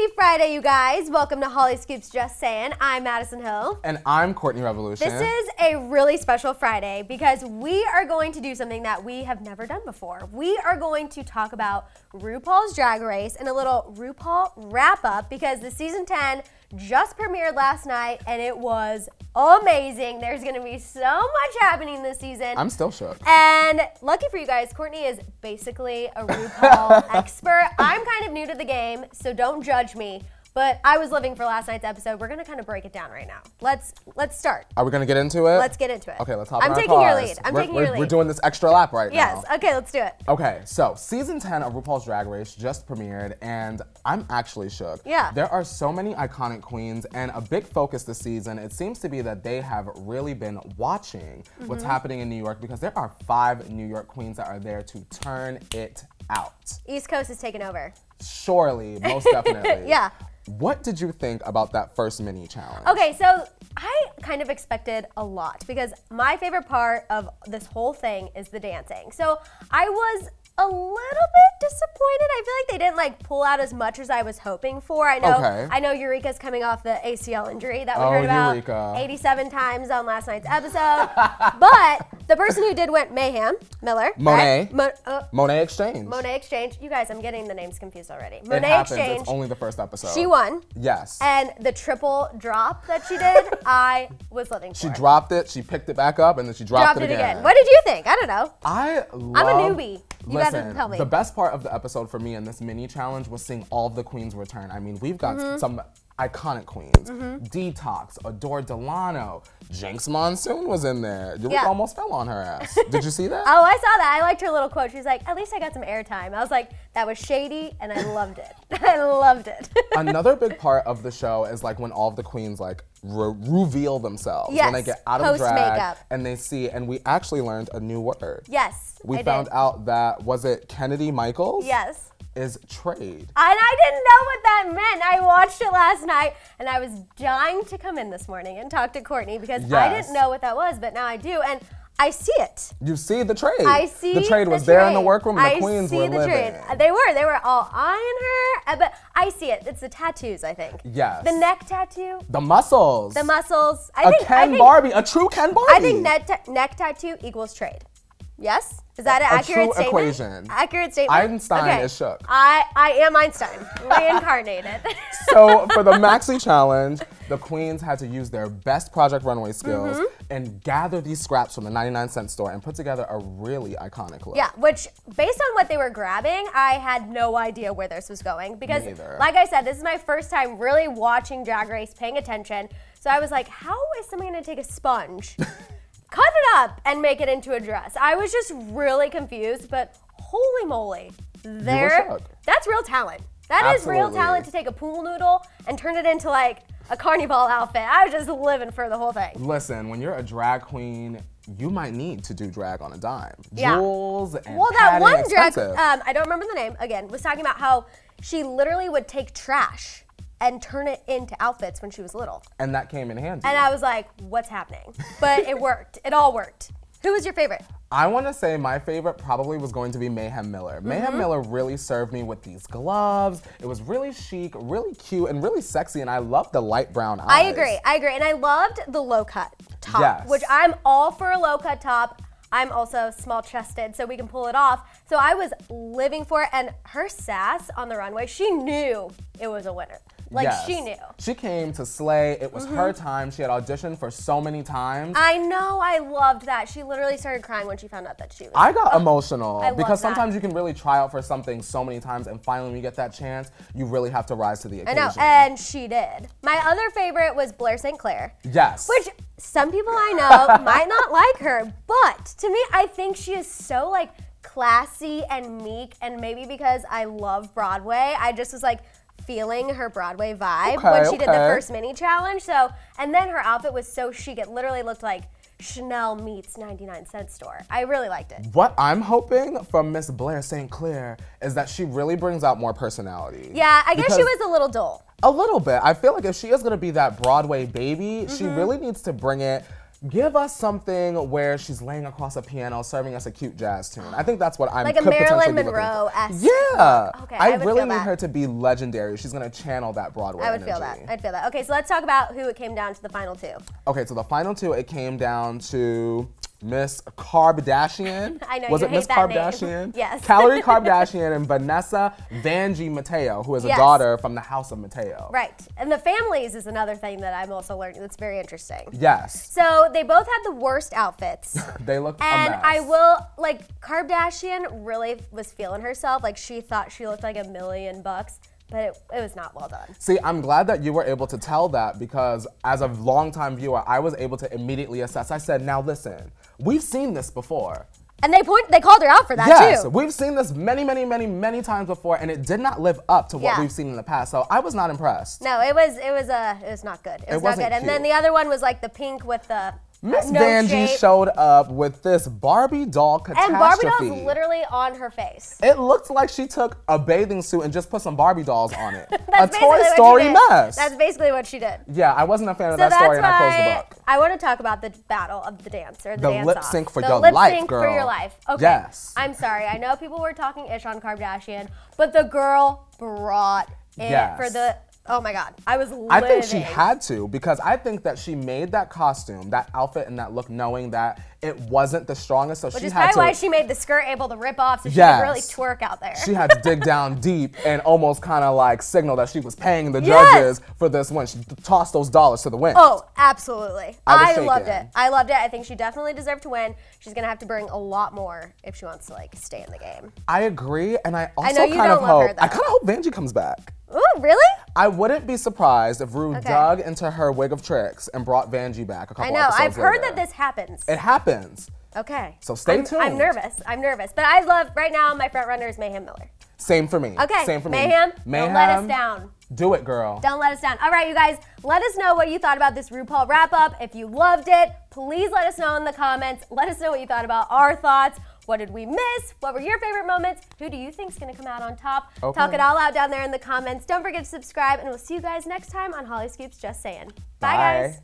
Happy Friday, you guys. Welcome to Hollyscoop's Just Saying. I'm Madison Hill. And I'm Courtney Revolution. This is a really special Friday because we are going to do something that we have never done before. We are going to talk about RuPaul's Drag Race and a little RuPaul wrap-up because the season 10 just premiered last night and it was amazing. There's gonna be so much happening this season. I'm still shook. And lucky for you guys, Courtney is basically a RuPaul expert. I'm kind of new to the game, so don't judge me. But I was living for last night's episode. We're gonna kind of break it down right now. Let's start. Are we gonna get into it? Let's get into it. Okay, let's hop in our I'm taking your cars. lead. I'm taking your lead. We're doing this extra lap right now. Yes, okay, let's do it. Okay, so season 10 of RuPaul's Drag Race just premiered and I'm actually shook. Yeah. There are so many iconic queens and a big focus this season, it seems to be that they have really been watching what's happening in New York because there are 5 New York queens that are there to turn it out. East Coast is taking over. Surely, most definitely. Yeah. What did you think about that first mini challenge? Okay, so I kind of expected a lot because my favorite part of this whole thing is the dancing. So I was a little bit disappointed. I feel like they didn't pull out as much as I was hoping for. I know Eureka's coming off the ACL injury that we heard about Eureka. 87 times on last night's episode. But the person who did went Mayhem Miller. Monet. Right? Monet Exchange. Monet Exchange. You guys, I'm getting the names confused already. It Monet happens. Exchange. It's only the first episode. She won. Yes. And the triple drop that she did, I was living for. She dropped it, she picked it back up, and then she dropped it again. What did you think? I don't know. I'm a newbie. You gotta tell me. The best part of the episode for me in this mini challenge was seeing all of the queens return. I mean, we've got some iconic queens. Detox, Adore Delano, Jinx Monsoon was in there. You almost fell on her ass. Did you see that? Oh, I saw that. I liked her little quote. She was like, at least I got some airtime. I was like, that was shady, and I loved it. I loved it. Another big part of the show is when all of the queens reveal themselves. Yes, when they get out of drag post-makeup. and they see, and we actually learned a new word. Yes, We found out that, was it Kennedy Michaels? Yes. Is trade. And I didn't know what that meant. I watched it last night, and I was dying to come in this morning and talk to Courtney because I didn't know what that was, but now I do, and I see it. You see the trade. I see the trade was there in the workroom, and the queens were living. Trade. They were all eyeing her, but I see it. It's the tattoos, I think. Yes. The neck tattoo. The muscles. The muscles. I think Barbie, a true Ken Barbie. I think neck tattoo equals trade. Yes? Is that an accurate statement? Equation. Accurate statement? Einstein is shook. I am Einstein, reincarnated. So for the Maxi Challenge, the queens had to use their best Project Runway skills and gather these scraps from the 99-cent store and put together a really iconic look. Yeah, which, based on what they were grabbing, I had no idea where this was going. Because, like I said, this is my first time really watching Drag Race, paying attention. So I was like, how is someone gonna take a sponge, cut it up, and make it into a dress? I was just really confused, but holy moly. That's real talent. That is real talent to take a pool noodle and turn it into a carnival outfit. I was just living for the whole thing. Listen, when you're a drag queen, you might need to do drag on a dime. Yeah. Jewels and that one expensive. drag, I don't remember the name, again, was talking about how she literally would take trash and turn it into outfits when she was little. And that came in handy. And I was like, what's happening? But it worked. It all worked. Who was your favorite? I want to say my favorite probably was going to be Mayhem Miller. Mayhem Miller really served me with these gloves. It was really chic, really cute, and really sexy, and I loved the light brown eyes. I agree. And I loved the low-cut top, which I'm all for a low-cut top. I'm also small-chested, so we can pull it off. So I was living for it, and her sass on the runway, she knew it was a winner. She knew. She came to slay. It was her time. She had auditioned for so many times. I know. I loved that. She literally started crying when she found out that she was. I got emotional because love sometimes you can really try out for something so many times, and finally when you get that chance, you really have to rise to the occasion. I know, and she did. My other favorite was Blair St. Clair. Yes. Which some people I know might not like her, but to me, I think she is so classy and meek, and maybe because I love Broadway, I just was feeling her Broadway vibe when she did the first mini challenge. So, and then her outfit was so chic. It literally looked like Chanel meets 99-cent store. I really liked it. What I'm hoping from Miss Blair St. Clair is that she really brings out more personality. Yeah, I guess she was a little dull. A little bit. I feel like if she is going to be that Broadway baby, she really needs to bring it. Give us something where she's laying across a piano serving us a cute jazz tune. I think that's what I'm like a Marilyn Monroe-esque. Yeah. Okay, I really need her to be legendary. She's going to channel that Broadway I would energy. feel that. I'd feel that. Okay, so let's talk about who it came down to the final two. Okay, so the final two, it came down to Miss Kardashian. I know, Was you it hate Miss that Kardashian? name. Yes. Calorie Kardashian and Vanessa Vanjie Mateo, who is a daughter from the House of Mateo. Right. And the families is another thing that I'm also learning that's very interesting. Yes. So they both had the worst outfits. They looked a And mess. I will, like, Kardashian really was feeling herself. Like, she thought she looked like $1 million, but it was not well done. See, I'm glad that you were able to tell that because as a longtime viewer, I was able to immediately assess. I said, now listen, we've seen this before. And they called her out for that yes, too. We've seen this many times before, and it did not live up to what we've seen in the past. So I was not impressed. No, it was not good. It was not good. And then the other one was like the pink with the Miss Vanjie showed up with this Barbie doll catastrophe. And Barbie doll's literally on her face. It looked like she took a bathing suit and just put some Barbie dolls on it. A Toy Story mess. That's basically what she did. Yeah, I wasn't a fan of that story, and I closed the book. I want to talk about the battle of the dance, or the dance lip off. sync for the your lip life, sync girl. for your life. Okay. Yes. I'm sorry. I know people were talking ish on Kardashian, but the girl brought it for the. Oh my God, I was living. I think she had to because I think that she made that costume, that outfit, and that look knowing that it wasn't the strongest, so Which she is had probably to. why she made the skirt able to rip off so she could really twerk out there. She had to dig down deep and almost kind of like signal that she was paying the judges for this win. She tossed those dollars to the wind. Oh, absolutely. I loved it. I loved it. I think she definitely deserved to win. She's gonna have to bring a lot more if she wants to like stay in the game. I agree, and I also know you kind of don't love hope. her, though. I kind of hope Vanjie comes back. Ooh, really? I wouldn't be surprised if Rue dug into her wig of tricks and brought Vanjie back a couple episodes I've heard later. that this happens. It happens. Okay. So stay tuned. I'm nervous. But I love, right now, my front runner is Mayhem Miller. Same for me. Okay. Same for Mayhem, me. don't let us down. Do it, girl. Don't let us down. All right, you guys, let us know what you thought about this RuPaul wrap-up. If you loved it, please let us know in the comments. Let us know what you thought about our thoughts. What did we miss? What were your favorite moments? Who do you think is going to come out on top? Okay. Talk it all out down there in the comments. Don't forget to subscribe, and we'll see you guys next time on Hollyscoop's Just Saying. Bye, guys.